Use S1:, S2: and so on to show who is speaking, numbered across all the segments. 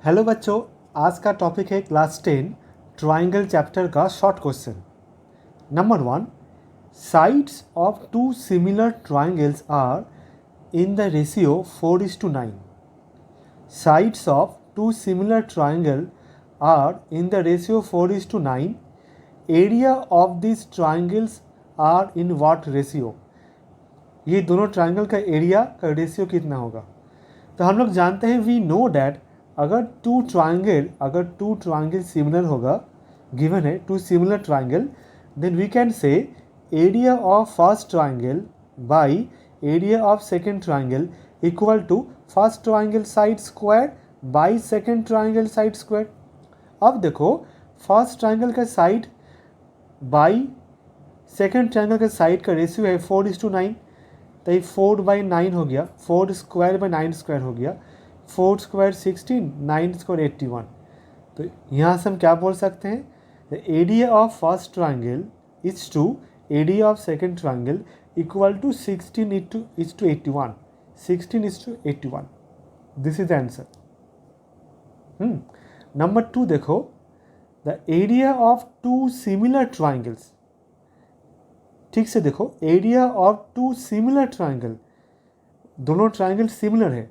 S1: Hello बच्चों, आज का टॉपिक है क्लास 10 ट्राइंगल चैप्टर का short question. Number 1, sides of two similar triangles are in the ratio 4:9। Sides of two similar triangle are in the ratio 4:9। Area of this triangles are in what ratio. ये दोनों triangle का area का ratio कितना होगा। तो हम लोग जानते हैं, वी नो डैट अगर टू ट्राइंगल सिमिलर होगा, गिवन है two similar triangle, then we can say area of first triangle by area of second triangle equal to first triangle side square by second triangle side square. अब देखो, first triangle का side by second triangle का side का ratio है 4:9, तो ये 4/9 हो गया, 4 स्क्वायर बाई 9 स्क्वायर हो गया, 4 स्क्वायर 16, 9 स्क्वायर 81। तो यहाँ से हम क्या बोल सकते हैं, the area of first triangle is to area of second triangle equal to 16 is to 81, 16 is to 81। This is the answer. Number 2 देखो, the area of two similar triangles. ठीक से देखो, area of two similar triangle, दोनों triangle similar है,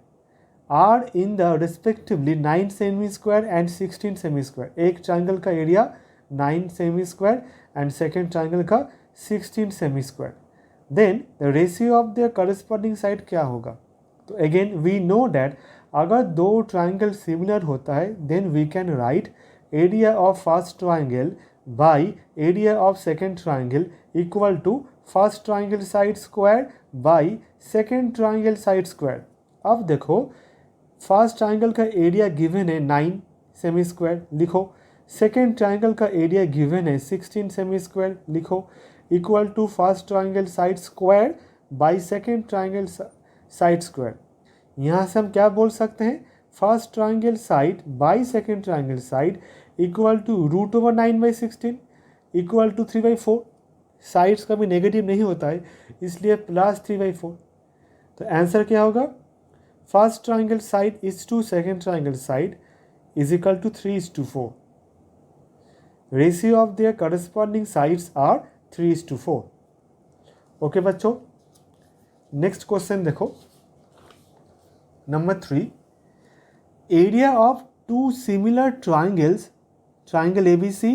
S1: are in the respectively 9 cm square and 16 cm square. एक triangle का area 9 cm square and second triangle का 16 cm square. Then the ratio of the corresponding side क्या होगा। तो again we know that अगर दो triangle similar होता है, then we can write area of first triangle by area of second triangle equal to first triangle side square by second triangle side square. अब देखो, first triangle का area given है 9 cm square, लिखो। Second triangle का area given है 16 cm square, लिखो, equal to first triangle side square by second triangle side square. यहाँ से हम क्या बोल सकते हैं, first triangle side by second triangle side equal to √9/16 equal to 3/4। Sides कभी नेगेटिव नहीं होता है, इसलिए +3/4। तो आंसर क्या होगा, first triangle side is to second triangle side is equal to 3:4। Ratio of their corresponding sides are 3:4। Okay बच्चों, next question देखो। Number 3, area of two similar triangles, triangle ABC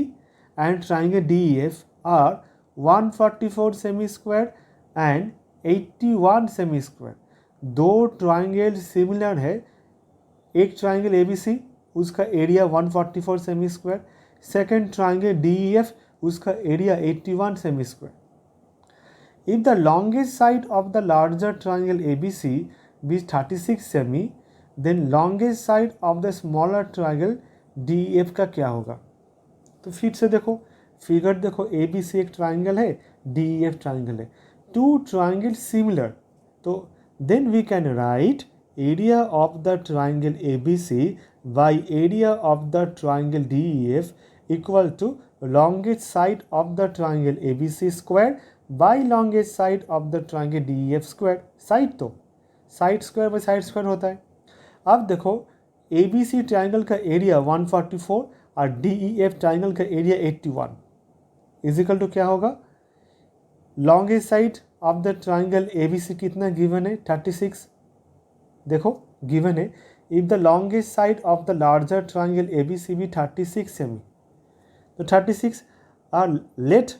S1: and triangle DEF are 144 cm square and 81 cm square. दो triangle similar है, एक triangle ABC उसका area 144 cm square, second triangle DEF उसका area 81 cm square. If the longest side of the larger triangle ABC be 36 cm, then longest side of the smaller triangle DEF का क्या होगा। तो फिर से देखो, फिगर देखो, ABC एक ट्राइंगल है, DEF ट्राइंगल है, टू ट्राइंगल सिमिलर, तो then we can write area of the triangle ABC by area of the triangle DEF equal to longest side of the triangle ABC square by longest side of the triangle DEF square. Side तो side square by side square होता है। अब देखो, ABC triangle का area 144 और DEF triangle का area 81 is equal to क्या होगा, longest side of the triangle ABC कितना गिवन है, 36। देखो गिवन है, if the longest side of the larger triangle ABC भी 36 सेमी, तो 36 और let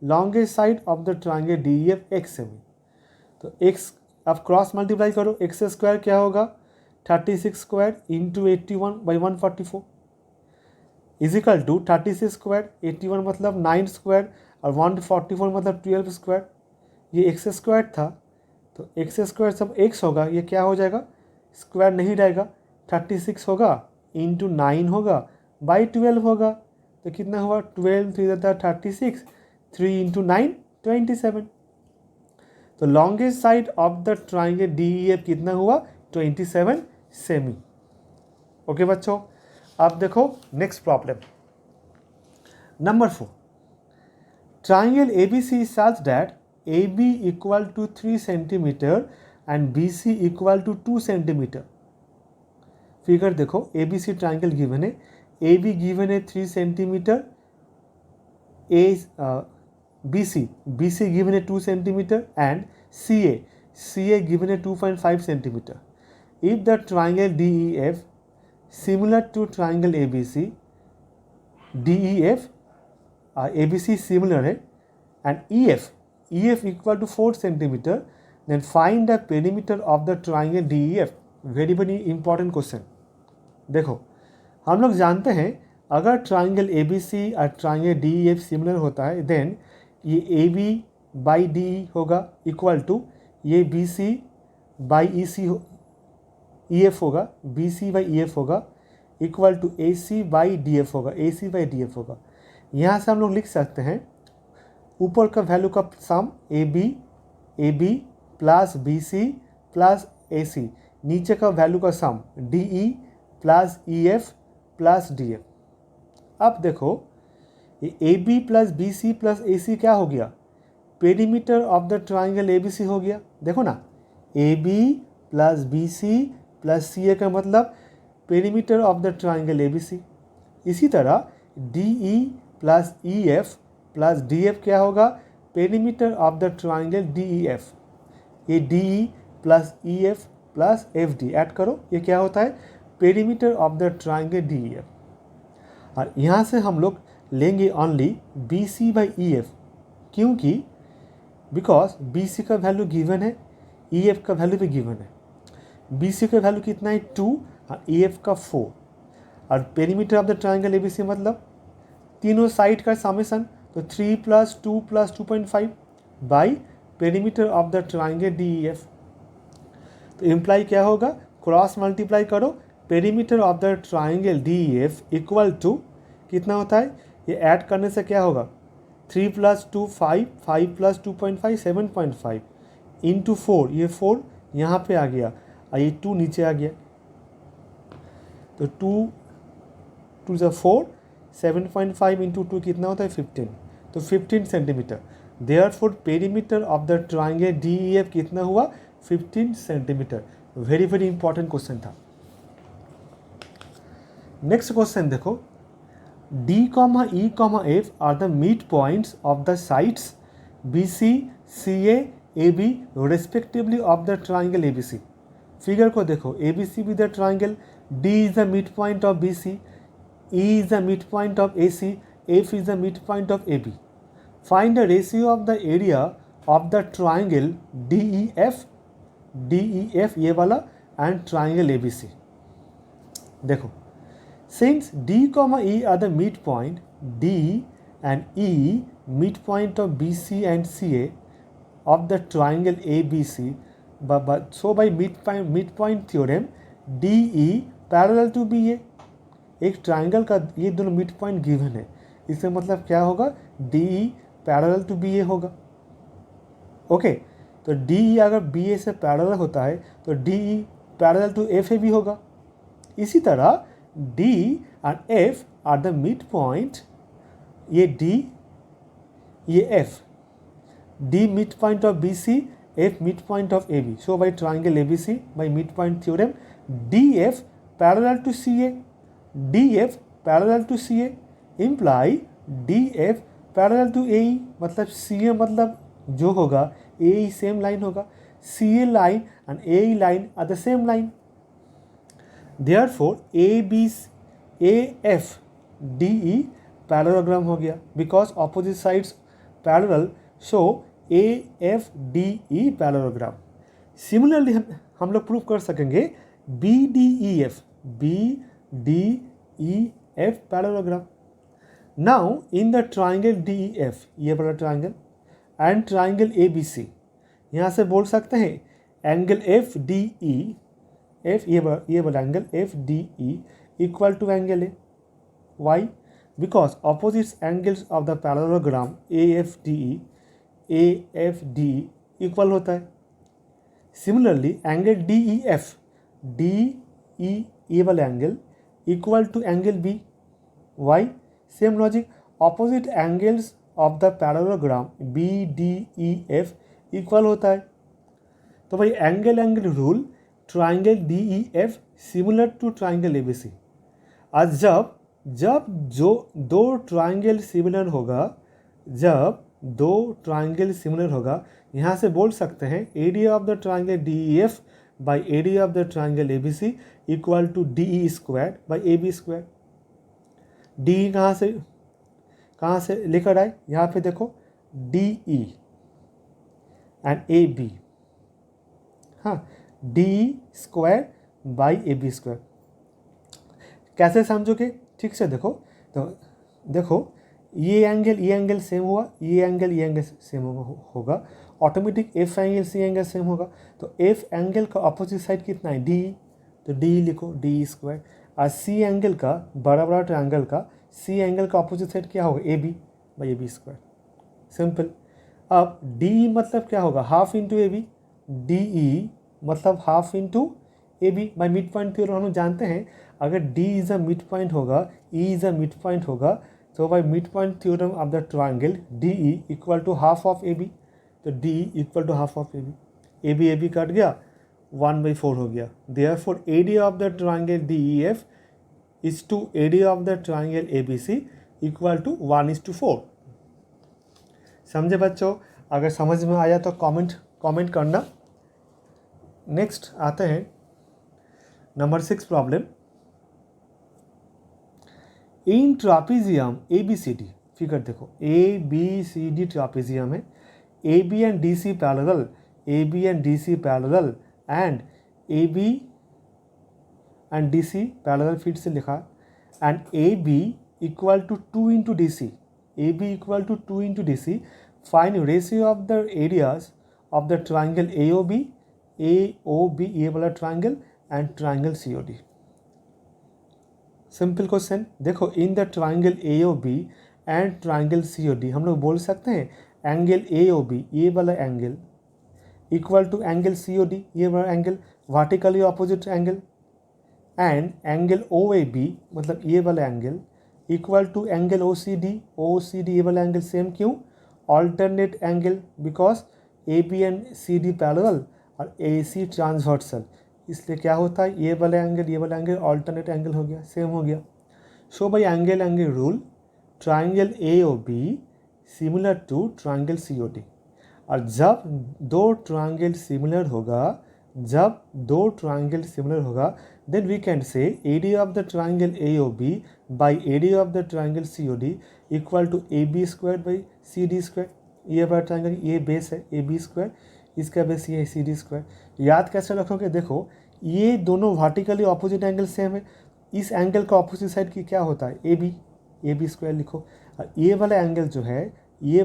S1: longest side of the triangle DEF x cm. तो x आप क्रॉस मल्टीप्लाई करो, x स्क्वायर क्या होगा, 36 square into 81/144 is equal to 36 square, 81 मतलब 9 स्क्वायर और 144 मतलब 12 स्क्वायर। ये x स्क्वायर था, तो x स्क्वायर सब x होगा, ये क्या हो जाएगा, स्क्वायर नहीं रहेगा, 36 होगा इंटू 9 होगा बाई 12 होगा, तो कितना हुआ, 12 3 36, 3 इंटू 9 27। तो longest side of the triangle DEF कितना हुआ, 27 सेमी। ओके बच्चों, अब देखो next problem. Number 4, triangle ABC is such that AB equal to 3 centimeter and BC equal to 2 centimeter. Figure देखो, ABC ट्राइंगल गिवन है, AB गिवन है 3 centimetre, BC given a 2 centimeter and CA given a 2.5 centimeter. If the triangle DEF similar to triangle ABC, DEF ABC similar है and EF equal to 4 centimeter, then find the perimeter of the triangle DEF. very important question. देखो, हम लोग जानते हैं अगर triangle ABC और triangle DEF सिमिलर होता है देन ये AB बाई DE होगा इक्वल टू ये BC बाई EF होगा, BC बाई EF होगा equal to AC by DF होगा, AC बाई DF होगा. यहाँ से हम लोग लिख सकते हैं ऊपर का वैल्यू का सम AB plus BC plus AC, नीचे का वैल्यू का सम DE plus EF plus DF. अब देखो ये AB plus BC plus AC क्या हो गया, perimeter of the triangle ABC हो गया. देखो ना, AB plus BC plus CA का मतलब perimeter of the triangle ABC. इसी तरह DE plus EF plus DF क्या होगा, perimeter of the triangle DEF. ये DE plus EF plus FD add करो, ये क्या होता है, perimeter of the triangle DEF. और यहाँ से हम लोग लेंगे ओनली BC बाई EF, क्योंकि बिकॉज BC का वैल्यू गिवन है, EF का वैल्यू भी गिवन है. BC का वैल्यू कितना है 2 और EF का 4. और perimeter of the triangle ABC मतलब तीनों साइड का समेशन, तो 3 plus 2 plus 2.5 by perimeter of the triangle DEF. तो इम्प्लाई क्या होगा, क्रॉस मल्टीप्लाई करो, perimeter of the triangle DEF equal to कितना होता है, ये ऐड करने से क्या होगा, 3 प्लस 2 5, 5 प्लस 2.5 7.5 इंटू 4, ये 4 यहाँ पे आ गया और ये 2 नीचे आ गया. तो 2 ज़ा 4, 7.5 इंटू 2 कितना होता है 15, तो 15 centimetre. Therefore perimeter of the triangle DEF कितना हुआ, 15 सेंटीमीटर. वेरी इंपॉर्टेंट क्वेश्चन था. नेक्स्ट क्वेश्चन देखो, D, E, F are the midpoints of the sides BC, CA, AB respectively of the triangle ABC. Figure को देखो, ABC with the triangle, D is the midpoint of BC, E is the midpoint of AC, F is the midpoint of AB. Find the ratio of the area of the triangle DEF ये वाला and triangle ABC. देखो, since D, E are the midpoint, D and E midpoint of BC and CA of the triangle ABC, so by midpoint theorem DE parallel to BA. एक triangle का ये दोनों mid point given है, इससे मतलब क्या होगा, DE पैरेलल टू BA होगा. ओके, तो DE अगर BA से पैरेलल होता है तो DE पैरेलल टू FA भी होगा. इसी तरह D and F are the midpoint, ये D ये F, D midpoint of BC, F midpoint of AB. So by triangle ABC, by midpoint theorem, DF parallel to CA, DF parallel to CA imply DF parallel to AE. मतलब CA मतलब जो होगा AE same line होगा, CA line and AE line are the same line. Therefore AF DE parallelogram हो गया, because opposite sides parallel, so AF DE parallelogram. Similarly हम लोग prove कर सकेंगे BDEF parallelogram. Now in the triangle DEF, ये वाला triangle and triangle ABC, यहाँ से बोल सकते हैं एंगल FDE, ये वाला angle FDE equal to angle A. Why? Because opposite angles of the parallelogram AFDE equal होता है. Similarly एंगल DE ये वाला angle equal to angle B. Why? Same logic, opposite angles of the parallelogram BDEF इक्वल होता है. तो भाई angle rule triangle D E F similar to triangle A B C. आज जब जब जो दो ट्राइंगल सिमिलर होगा, जब दो ट्राइंगल सिमिलर होगा, यहाँ से बोल सकते हैं area of the triangle D E F by area of the triangle A B C equal to D E square by A B square. D कहाँ से लेकर आए, यहाँ पे देखो D E and A B, हाँ, D square by A B square. कैसे समझोगे, ठीक से देखो। तो देखो ये एंगल सेम हुआ, ये एंगल सेम होगा, automatic F angle C angle same होगा। तो एफ एंगल का अपोजिट साइड कितना है, डी, तो डी लिखो डी स्क्वायर। और सी एंगल का, बड़ा बड़ा ट्रायंगल का सी एंगल का अपोजिट साइड क्या होगा, A B by A B square, simple. अब डी मतलब क्या होगा, half into A B, D E मतलब half into A B by mid point theorem हम लोग जानते हैं, अगर D is a mid point होगा, E is a mid point होगा, तो by mid point theorem of the triangle D E equal to half of A B, तो D equal to half of A B cut गया, 1/4 हो गया। Therefore area of the triangle D E F is to area of the triangle A B C equal to 1:4। समझे बच्चों? अगर समझ में आया तो कमेंट करना। नेक्स्ट आते हैं number 6 problem. In trapezium A B C D, figure देखो A B C D trapezium है, A B and D C parallel, A B and D C parallel and A B and D C parallel, फिर से लिखा, and A B equal to 2 into D C, A B equal to 2 into D C, find ratio of the areas of the triangle A O B ये वाला triangle and triangle C O D. Simple question. देखो in the triangle A O B and triangle C O D हम लोग बोल सकते हैं angle A O B ये वाला angle equal to angle C O D ये वाला angle, vertically opposite angle, and angle O A B मतलब ये वाला angle equal to angle O C D ये वाला एंगल सेम। क्यों? Alternate angle, because A B and C D parallel और A C transversal, इसलिए क्या होता है ये वाला एंगल ऑल्टरनेट एंगल हो गया, सेम हो गया। So by angle rule triangle A O B similar to triangle C O D. और जब दो ट्राइंगल सिमिलर होगा then we can say area of the triangle A O B by area of the triangle C O D equal to A B square by C D square. ये बड़ा triangle, ये base है A B square, इसका base ये है सी D square. याद कैसे रखोगे, देखो ये दोनों वर्टिकली ऑपोजिट एंगल सेम है, इस एंगल का ऑपोजिट साइड की क्या होता है, ए बी स्क्वायर लिखो। और ये वाला एंगल जो है, ये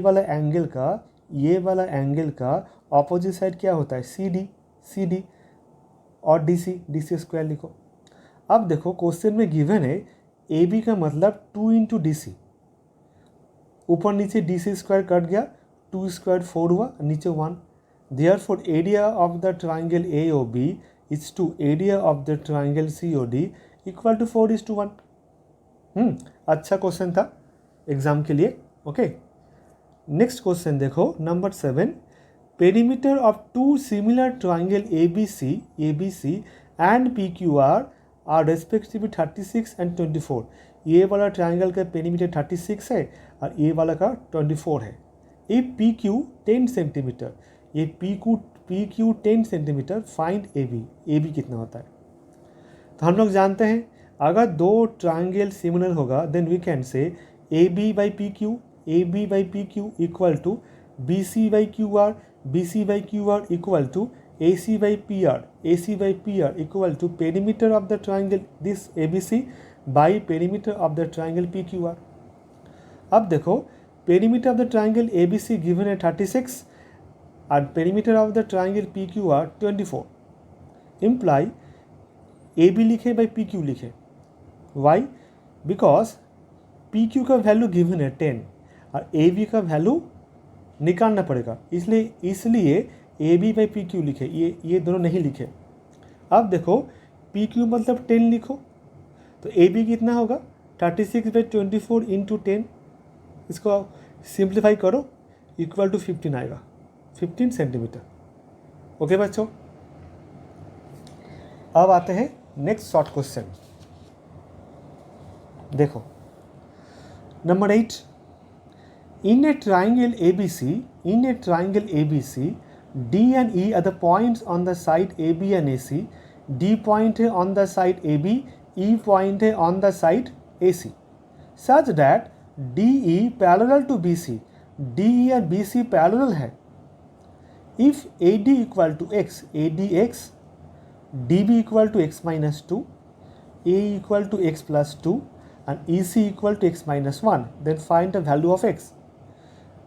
S1: वाला एंगल का ऑपोजिट साइड क्या होता है, सी डी और डी सी स्क्वायर लिखो। अब देखो क्वेश्चन में गिवन है ए बी का मतलब 2 इंटू डी सी, ऊपर नीचे डी सी स्क्वायर कट गया, 2 स्क्वायर 4 हुआ, नीचे 1। Therefore, area of the triangle AOB is to area of the triangle COD equal to 4:1। अच्छा क्वेश्चन था एग्जाम के लिए। ओके, नेक्स्ट क्वेश्चन देखो number 7। Perimeter of two similar triangle ABC and PQR are respectively 36 and 24। ये वाला triangle का perimeter 36 है और ये वाला का 24 है। ये PQ 10 सेंटीमीटर, ये PQ 10 centimetre, find A B कितना होता है। तो हम लोग जानते हैं अगर दो ट्राइंगल सिमिलर होगा then we can say A B by P Q equal to B C by Q R equal to A C by P R equal to perimeter of the triangle this A B C by perimeter of the triangle P Q R. अब देखो perimeter of the triangle A B C given है 36 और perimeter of the triangle P Q R 24। Imply A B लिखे by P Q लिखे, Y? Because P Q का value given है 10 और ए B का वैल्यू निकालना पड़ेगा, इसलिए A B by P Q लिखे, ये दोनों नहीं लिखे। अब देखो पी क्यू मतलब 10 लिखो, तो ए बी कितना होगा 36 बाई 24 इंटू 10, इसको सिंप्लीफाई करो इक्वल टू 15 आएगा, 15 सेंटीमीटर। ओके बच्चों, अब आते हैं नेक्स्ट शॉर्ट क्वेश्चन। देखो number 8, in a triangle ABC, D and E are the points on the side AB and AC. D point on the side AB, E point on the side AC, such that DE parallel to BC. DE and BC parallel है. If AD equal to x, ADx, DB equal to x minus 2, AE equal to x plus 2 and EC equal to x minus 1, then find the value of x.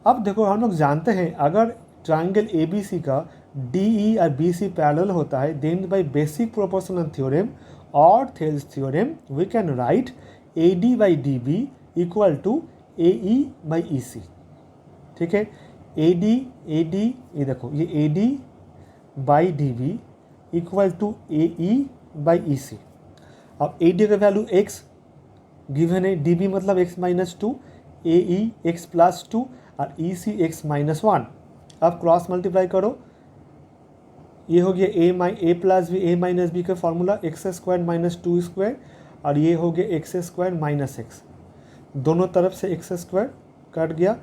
S1: अब देखो हम लोग जानते हैं अगर triangle ABC का DE और BC parallel होता है, then by basic proportional theorem और Thales theorem we can write AD by DB equal to AE by EC। ठीक है, AD ये देखो ये AD by DB equal to AE by EC। अब AD का वैल्यू x गिवन है, DB मतलब x minus 2, AE x plus 2 और EC x माइनस 1। अब क्रॉस मल्टीप्लाई करो, ये हो गया a plus B A minus B का formula X square minus 2 square, और ये हो गया एक्स स्क्वायर माइनस एक्स, दोनों तरफ से एक्स स्क्वायर कट गया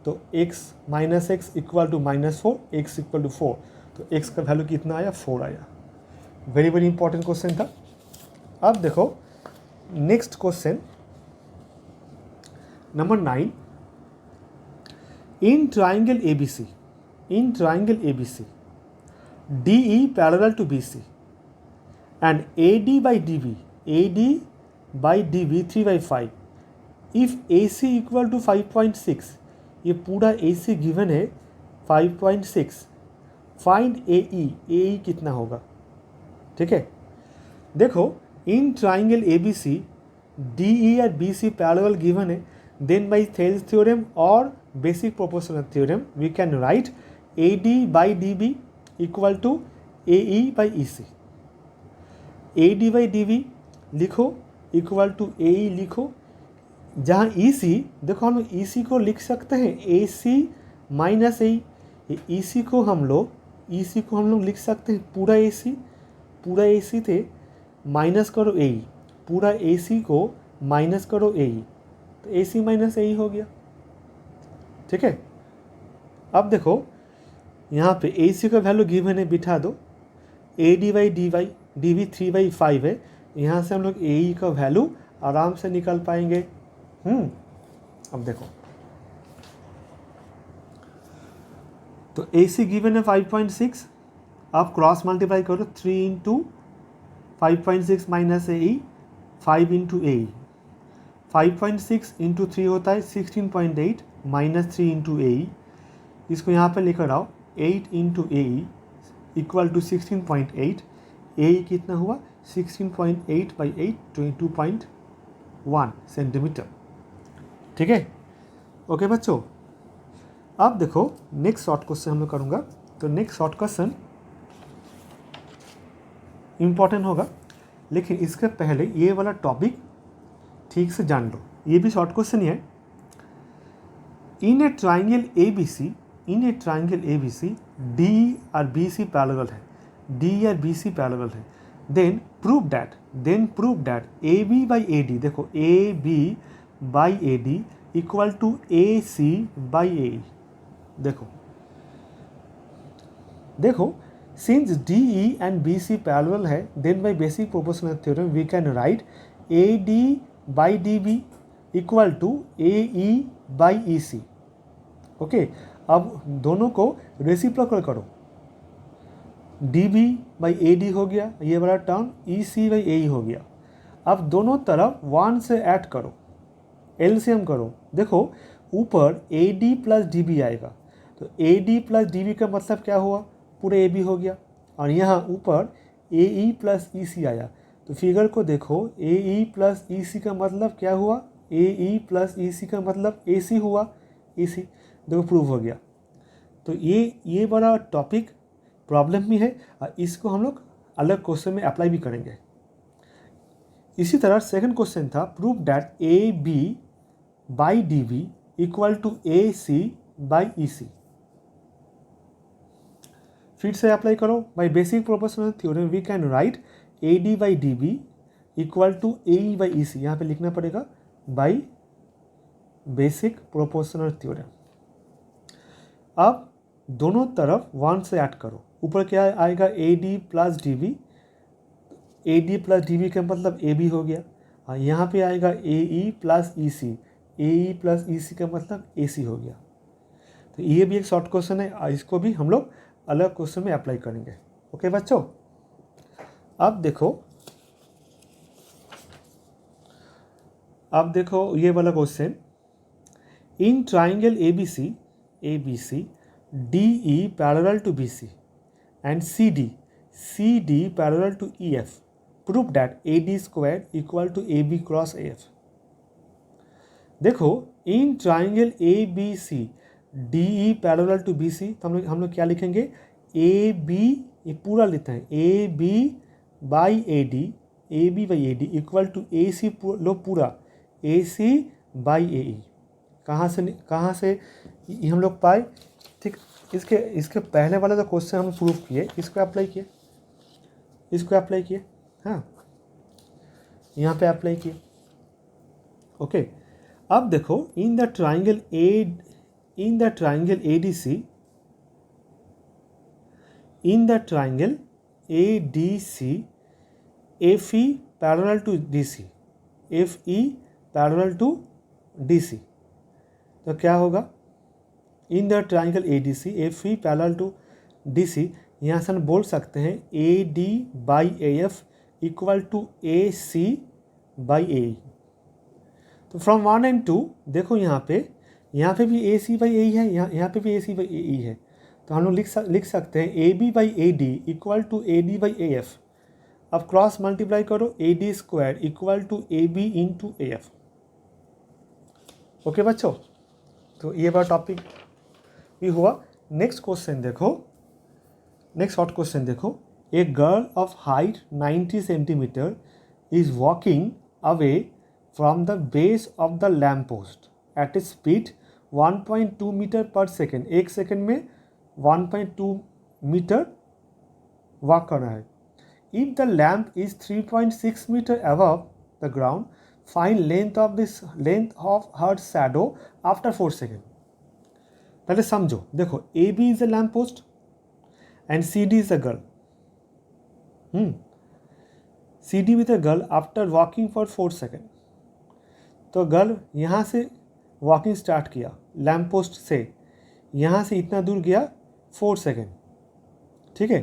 S1: तो x minus x equal to minus 4, x equal to 4, तो x का वैल्यू कितना आया 4 आया। वेरी वेरी इंपॉर्टेंट क्वेश्चन था। अब देखो next question number 9, in triangle ABC, DE parallel to BC and AD by DB 3/5, if AC equal to 5.6, ये पूरा AC गिवन है 5.6, फाइंड AE कितना होगा। ठीक है, देखो इन ट्राइंगल ABC DE और BC पैरेलल गिवन है, देन बाई थेल्स थ्योरम और basic proportional theorem we can write AD by DB equal to AE by EC। AD by DB लिखो इक्वल टू AE लिखो, जहाँ EC देखो हम लोग EC को लिख सकते हैं AC माइनस AE, EC को हम लोग लिख सकते हैं पूरा AC थे माइनस करो AE, पूरा AC को माइनस करो AE, तो AC माइनस AE हो गया। ठीक है, अब देखो यहाँ पे AC का वैल्यू गिवन है, बिठा दो, AD बाई DB 3/5 है, यहाँ से हम लोग AE का वैल्यू आराम से निकाल पाएंगे। अब देखो तो AC गिवन है 5.6, आप क्रॉस मल्टीप्लाई करो 3 into 5.6 minus AE 5 into AE, 5.6 into 3 होता है 16.8 माइनस 3 इंटू AE, इसको यहाँ पे लेकर आओ 8 into AE equal to 16.8, AE कितना हुआ 16.8 बाई 8 22.1 सेंटीमीटर। ठीक है, ओके बच्चों। अब देखो नेक्स्ट शॉर्ट क्वेश्चन हम लोग करूँगा, तो नेक्स्ट शॉर्ट क्वेश्चन इम्पॉर्टेंट होगा, लेकिन इसके पहले ये वाला टॉपिक ठीक से जान लो, ये भी शॉर्ट क्वेश्चन ही है। In a triangle ABC D और BC पैरेलल है, D और BC पैरेलल है, then prove that AB by AD, देखो AB by AD equal to AC by AE। देखो since DE and BC parallel है, then by basic proportional theorem we can write AD by DB equal to AE by EC। Okay, अब दोनों को reciprocal करो, DB by AD हो गया ये वाला टर्म, EC बाई AE हो गया। अब दोनों तरफ 1 से ऐड करो, LCM करो, देखो ऊपर AD प्लस DB आएगा, तो AD प्लस DB का मतलब क्या हुआ, पूरा AB हो गया, और यहाँ ऊपर AE प्लस EC आया, तो फिगर को देखो AE प्लस EC का मतलब क्या हुआ, AE प्लस EC का मतलब AC हुआ, EC, देखो प्रूव हो गया। तो ये बड़ा टॉपिक प्रॉब्लम भी है, और इसको हम लोग अलग क्वेश्चन में अप्लाई भी करेंगे। इसी तरह सेकंड क्वेश्चन था prove that AB by DB equal to AC by EC। फिर से अप्लाई करो, by basic proportional theorem we can write A D by D B equal to A E by E C, यहाँ पर लिखना पड़ेगा by basic proportional theorem. अब दोनों तरफ 1 से ऐड करो, ऊपर क्या आएगा A D plus D B, A D plus D B का मतलब ए बी हो गया। हाँ, यहाँ पे आएगा ए ई प्लस ई सी, ए ई प्लस ई सी का मतलब ए सी हो गया। तो ये भी एक शॉर्ट क्वेश्चन है, इसको भी हम लोग अलग क्वेश्चन में अप्लाई करेंगे। ओके बच्चों, अब देखो ये वाला question, in triangle A B C D E parallel to B C and C D parallel to E F, prove that A D square equal to A B cross A F. देखो in triangle A B C D E parallel to B C, तो हम लोग क्या लिखेंगे, A B, ये पूरा लेते हैं, A B by A D, A B by A D equal to A C, लो पूरा ए सी बाई ए ई। कहाँ से ये हम लोग पाए, ठीक। इसके पहले वाला जो क्वेश्चन हम प्रूव किए, इसको अप्लाई किए, हाँ, यहाँ पे अप्लाई किए। ओके, अब देखो in the triangle A D C, in the triangle A D C F E parallel to D C, F E parallel to D C, तो क्या होगा, in the triangle A D C F E parallel to D C, यहाँ से हम बोल सकते हैं A D by A F equal to A C by A E. तो फ्रॉम 1 and 2 देखो यहाँ पे भी ए सी बाई ए ई है, यहाँ पे भी ए सी बाई ए ई है, तो हम लोग लिख सकते हैं A B by A D equal to A D by A F. अब क्रॉस मल्टीप्लाई करो, A D square equal to A B into A F. Okay बच्चों, तो ये बार टॉपिक भी हुआ। नेक्स्ट क्वेश्चन देखो, नेक्स्ट शॉर्ट क्वेश्चन देखो, a girl of height 90 centimetre is walking away from the base of the lamp post at a speed 1.2 metre per second, एक second में 1.2 मीटर वॉक कर रहा है। If the lamp is 3.6 metre above the ground, find length of her shadow after 4 second. पहले समझो, देखो A B is a lamp post and C D is a girl, C D with a girl after walking for 4 second. तो girl यहाँ से walking start किया lamp post से, यहाँ से इतना दूर गया 4 सेकेंड, ठीक है।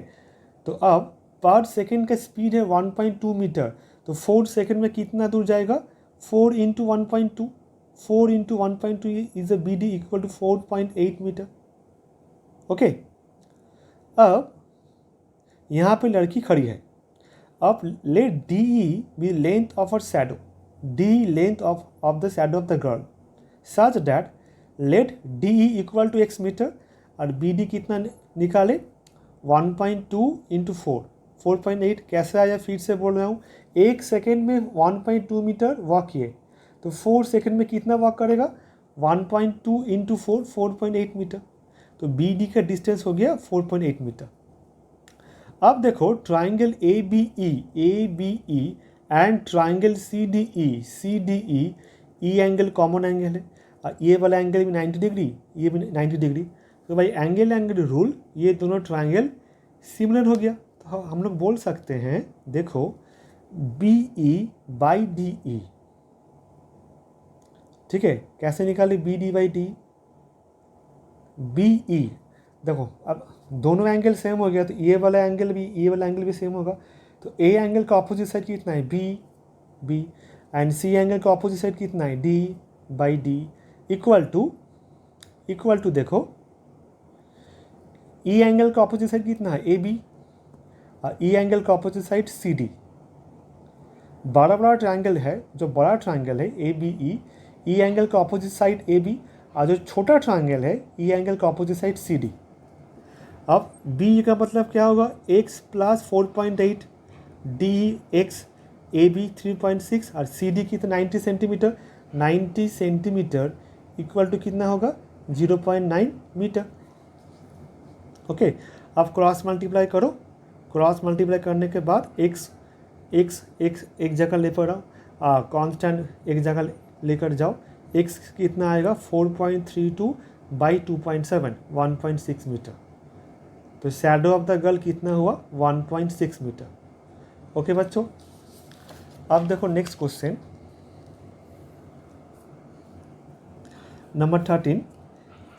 S1: तो अब पर सेकेंड का स्पीड है 1.2 मीटर, तो 4 सेकेंड में कितना दूर जाएगा, 4 into 1.2, 4 into 1.2 is a B D equal to 4.8 metre. Okay, अब यहाँ पे लड़की खड़ी है, अब let D E be length of her shadow, the length of the shadow of the girl such that let D E equal to x metre, और B D कितना निकाले 1.2 इंटू 4.8। कैसे आया, फिर से बोल रहा हूँ, एक सेकेंड में 1.2 मीटर वॉक किए, तो 4 सेकेंड में कितना वॉक करेगा, 1.2 इंटू 4.8 मीटर, तो बी डी का डिस्टेंस हो गया 4.8 मीटर। अब देखो triangle A B E and triangle C D E angle common angle है, ये वाला एंगल भी 90 डिग्री, ये भी 90 डिग्री, तो भाई एंगल रूल, ये दोनों ट्राइंगल सिमिलर हो गया। तो हम लोग बोल सकते हैं, देखो B E by D E, ठीक है, कैसे निकाले B D by D, B E, देखो अब दोनों एंगल सेम हो गया, तो ये वाला एंगल भी सेम होगा, तो ए एंगल का ऑपोजिट साइड कितना है, बी एंड सी एंगल का ऑपोजिट साइड कितना है, D by D equal to देखो ई एंगल का ऑपोजिट साइड कितना है, ए बी, और ई एंगल का ऑपोजिट साइड सी डी। बड़ा ट्रायंगल है, जो बड़ा ट्रायंगल है ए बी ई एंगल का ऑपोजिट साइड ए बी, और जो छोटा ट्रायंगल है ई एंगल का ऑपोजिट साइड सी डी। अब बी का मतलब क्या होगा, x plus 4.8, D x, A B 3.6 और सी डी कितना 90 सेंटीमीटर इक्वल टू कितना होगा 0.9 मीटर। ओके, अब क्रॉस मल्टीप्लाई करो, क्रॉस मल्टीप्लाई करने के बाद x एक्स एक्स एक जगह ले पर आओ, कांस्टेंट एक जगह लेकर जाओ, एक्स कितना आएगा 4.32 बाई 2.7 1.6 मीटर। तो शैडो ऑफ द गर्ल कितना हुआ 1.6 मीटर। ओके बच्चों, अब देखो next question number 13।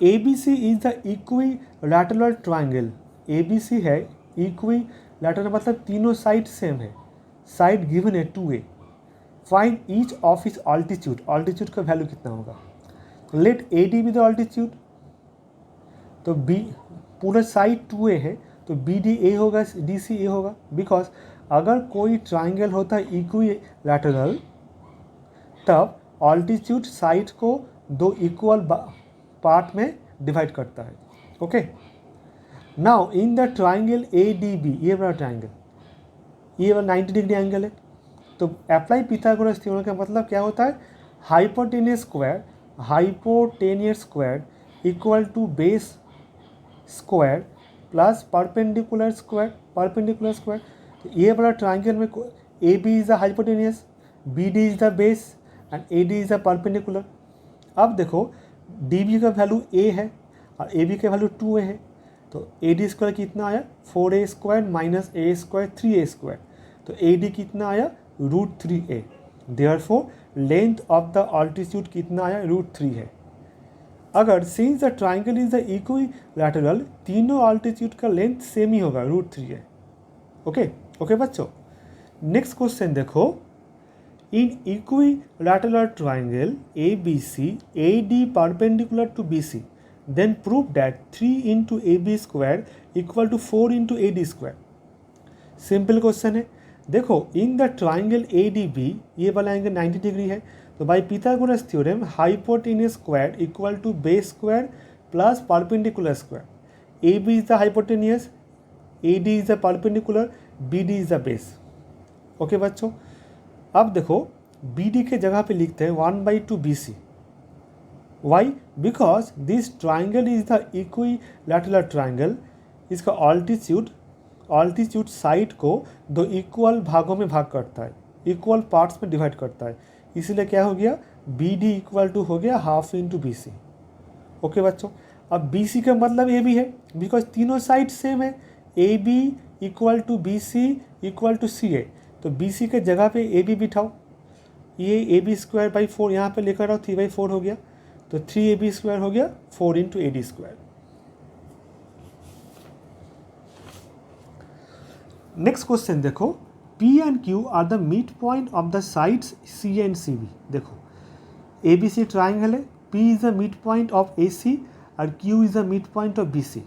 S1: ABC is the equilateral triangle. ABC है इक्विलैटरल मतलब तीनों साइड सेम है, साइड गिवन है 2A। Find each of its altitude. Altitude का वैल्यू कितना होगा। Let AD be the altitude, तो B पूरा साइड 2A है तो BD A होगा, DC A होगा। बिकॉज अगर कोई ट्राइंगल होता है इक्विलैटरल तब ऑल्टीट्यूड साइड को दो इक्वल पार्ट में डिवाइड करता है। Okay, now in the triangle ADB, ये वाला ट्राइंगल, ये वाला 90 डिग्री एंगल है, तो अप्लाई पिथागोरस थ्योरम का मतलब क्या होता है, hypotenuse square equal to base square plus perpendicular square. तो ये वाला ट्राइंगल में AB is the hypotenuse, BD is the base and AD is the perpendicular. अब देखो DB का वैल्यू A है और AB का वैल्यू 2A है, तो AD स्क्वायर कितना आया 4A square minus A square 3A square, तो AD कितना आया √3A। Therefore length of the altitude कितना आया √3 है। अगर since the triangle is the equilateral, तीनों ऑल्टीट्यूड का लेंथ सेम ही होगा √3 है। ओके बच्चों, नेक्स्ट क्वेश्चन देखो। In equilateral triangle ABC AD perpendicular to BC, then prove that 3 into AB square equal to 4 into AD square. Simple question है। देखो in the triangle ADB, ये वाला एंगल 90 डिग्री है, तो by Pythagoras theorem hypotenuse square equal to base square plus perpendicular square. AB is the hypotenuse, AD is the perpendicular, BD is the base. Okay बच्चों, अब देखो BD के जगह पे लिखते हैं 1/2 BC। Why? Because this triangle is the equilateral triangle. इसका altitude side को दो इक्वल भागों में भाग करता है, इक्वल पार्ट्स में डिवाइड करता है, इसीलिए क्या हो गया BD इक्वल टू हो गया हाफ इंटू BC। ओके बच्चों, अब BC का मतलब AB है, बिकॉज तीनों साइड सेम है। AB equal to BC equal to CA, तो BC के जगह पे AB बिठाओ, ये AB स्क्वायर बाई 4 यहाँ पे लेकर आओ, 3/4 हो गया, तो 3AB स्क्वायर हो गया 4 into AD square. Next question देखो, P एंड Q are the mid point of the sides C and CB। देखो ABC ट्राइंगल है, P is the mid point of AC और Q is the mid point of BC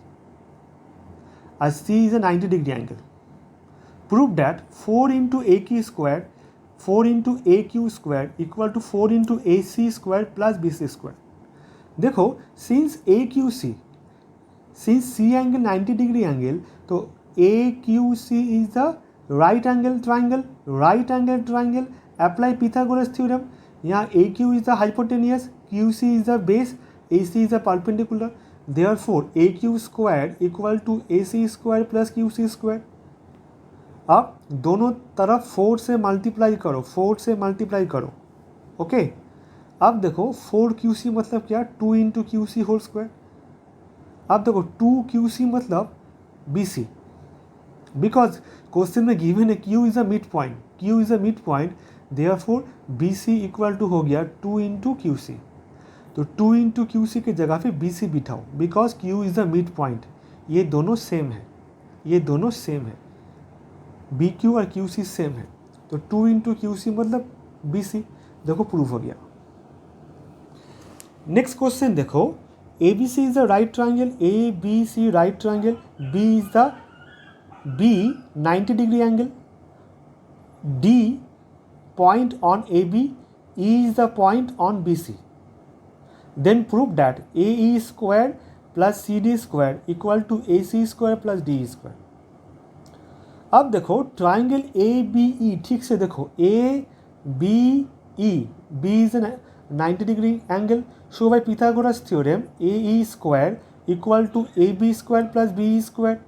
S1: और C is a 90 degree angle. Prove that 4 into AQ square 4 into AQ square equal to 4 into AC square plus BC square. देखो since C angle 90 degree angle, तो AQC is the right angle triangle. Apply Pythagoras theorem, यहाँ AQ is the hypotenuse, QC is the base, AC is the perpendicular. Therefore AQ square equal to AC square plus QC square. अब दोनों तरफ 4 से multiply करो। Okay, अब देखो 4QC मतलब क्या, 2 इंटू QC होल स्क्वायर। अब देखो 2QC मतलब BC, बिकॉज क्वेश्चन में गिवन है Q is a mid point, therefore BC equal to हो गया 2 इंटू QC। तो 2 इंटू QC के जगह पे BC बिठाओ, because Q is the mid point. ये दोनों सेम है, BQ और QC सेम है, तो 2 इंटू QC मतलब BC। देखो प्रूफ हो गया। नेक्स्ट क्वेश्चन देखो, ABC is the right triangle, ABC right triangle, B 90 degree angle, D point on AB, E is the point on BC. Then prove that AE square plus CD square equal to AC square plus DE square. अब देखो triangle ABE, ठीक से देखो ABE, B is a 90 degree angle, show by Pythagoras theorem AE square equal to AB square plus BE square,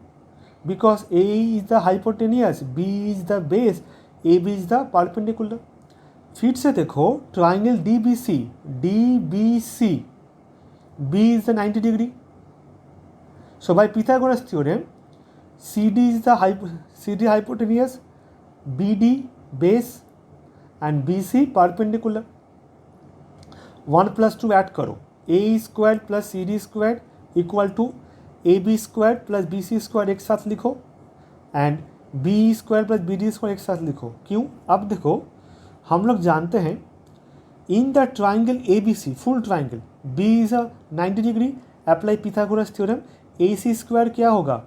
S1: because AE is the hypotenuse, B is the base, A B is the perpendicular. फिर से देखो triangle D B C, B is the 90 degree. So by Pythagoras theorem CD is the CD hypotenuse, BD base and BC perpendicular। 1 plus 2 add करो, A squared plus CD squared equal to AB squared plus BC squared एक साथ लिखो and B squared plus BD squared एक साथ लिखो। क्यों? अब देखो हम लोग जानते हैं in the triangle ABC full triangle B is a 90 degree, apply Pythagoras theorem, AC square क्या होगा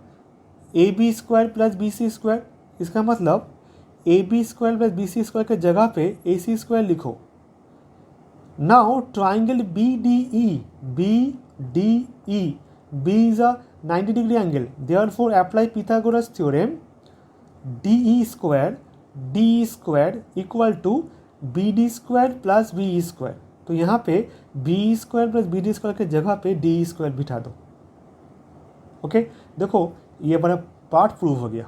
S1: A B square plus B C square. इसका मतलब A B square plus B C square के जगह पे ए सी स्क्वायर लिखो। Now triangle B D E, B is a 90 degree angle, therefore apply Pythagoras theorem, D square equal to B D square plus B E square. तो यहाँ पे B square plus B D square के जगह पे D square बिठा दो। Okay देखो ये बड़ा पार्ट प्रूव हो गया।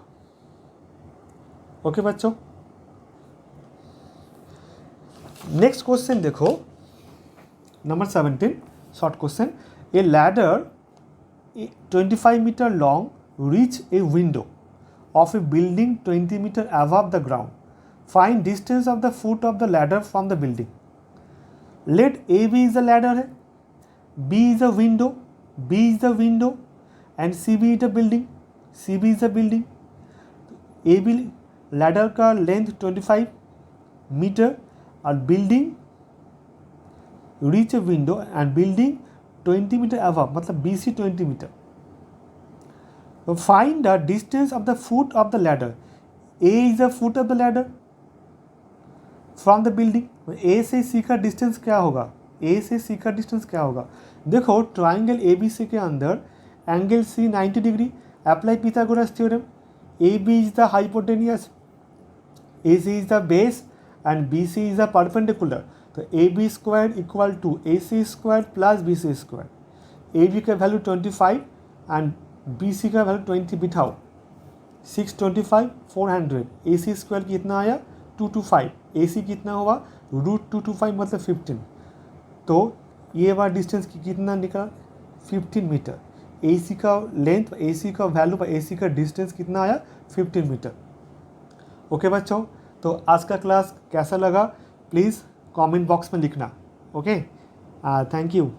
S1: ओके बच्चों, नेक्स्ट क्वेश्चन देखो number 17 short question. A ladder 25 metre long reach a window of a building 20 metre above the ground, find distance of the foot of the ladder from the building. Let A B is the ladder है, B is the window and C B is the building, C B is the building. A B ladder का length 25 metre और building reach a window and building 20 metre above, मतलब B C 20 metre. Find the distance of the foot of the ladder. A is the foot of the ladder from the building. A से C का distance क्या होगा, ए से C का distance क्या होगा। देखो ट्राइंगल ए बी सी के अंदर angle C 90 degree, apply Pythagoras theorem, A B is the hypotenuse, A C is the base and B C is the perpendicular. तो A B square equal to A C square plus B C square. A B का value 25 and B C का value 20 बिठाओ, 625 400। ए C square कितना आया 225, ए सी कितना हुआ √225 मतलब 15। तो ये वाला डिस्टेंस कितना निकला 15 मीटर। ए सी का लेंथ, ए सी का वैल्यू, ए सी का डिस्टेंस कितना आया 15 मीटर। ओके बच्चों, तो आज का क्लास कैसा लगा प्लीज़ कमेंट बॉक्स में लिखना। Okay thank you.